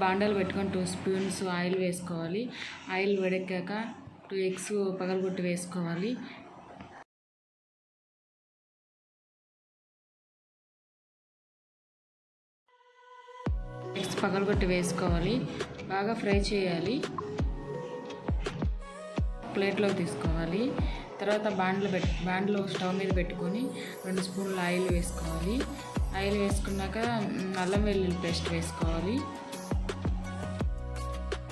బాండాలు పెట్టుకొని 2 spoons oil వేసుకోవాలి. Oil వేడెక్కాక 2 ఎగ్స్ పగలగొట్టి వేసుకోవాలి. ఎగ్స్ పగలగొట్టి వేసుకోవాలి. బాగా ఫ్రై చేయాలి. ప్లేట్లో తీసుకోవాలి. తర్వాత బాండ్లో స్టవ్ మీద పెట్టుకొని 2 స్పూన్ల ఆయిల్ వేసుకోవాలి. ఆయిల్ వేసుకున్నాక అల్లం వెల్లుల్లి పేస్ట్ వేసుకోవాలి.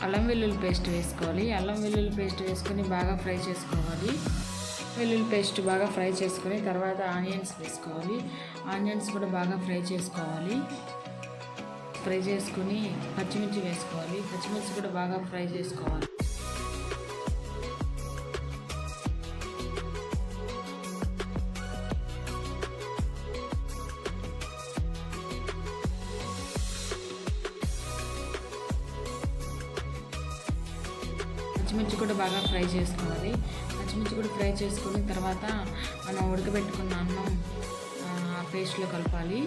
అల్లం వెల్లుల్లి పేస్ట్ వేసుకొని బాగా ఫ్రై చేసుకోవాలి. వెల్లుల్లి పేస్ట్ బాగా ఫ్రై చేసుకొని తర్వాత ఆనియన్స్ వేసుకోవాలి. ఆనియన్స్ కూడా బాగా ఫ్రై చేసుకొని పచ్చిమిర్చి వేసుకోవాలి. పచ్చిమిర్చి కూడా బాగా ఫ్రై చేసుకోవాలి. పచ్చిమిర్చి కూడా బాగా ఫ్రై చేసుకోవాలి. పచ్చిమిర్చి కూడా ఫ్రై చేసుకుని తర్వాత మనం ఉడకబెట్టుకున్న అన్నం పేస్ట్లో కలపాలి.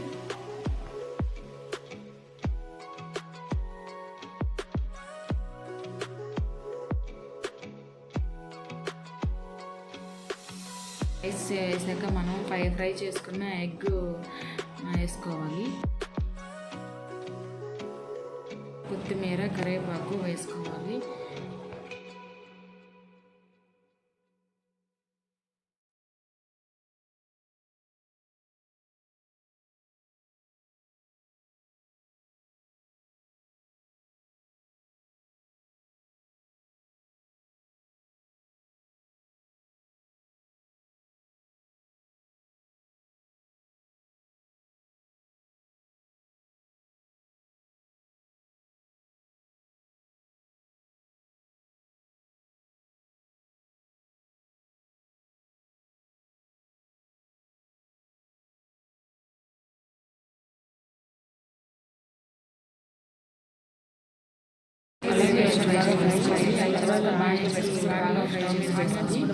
రైస్ వేసాక మనం ఫ్రై చేసుకున్న ఎగ్ వేసుకోవాలి. కొత్తిమీర కరివేపాకు వేసుకోవాలి.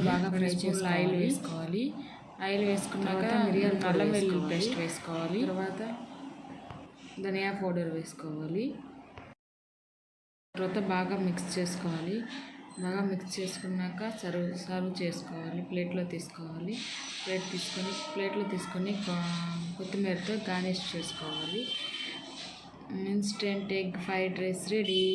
బాగా ఫ్రై చేసి ఆయిల్ వేసుకోవాలి. ఆయిల్ వేసుకున్నాక అల్లం వెల్లుల్లి పేస్ట్ వేసుకోవాలి. తర్వాత ధనియా పౌడర్ వేసుకోవాలి. తర్వాత బాగా మిక్స్ చేసుకోవాలి. బాగా మిక్స్ చేసుకున్నాక సర్వ్ చేసుకోవాలి. ప్లేట్లో తీసుకోవాలి. ప్లేట్లో తీసుకొని కొత్తిమీరతో గార్నిష్ చేసుకోవాలి. Instant egg fried rice ready.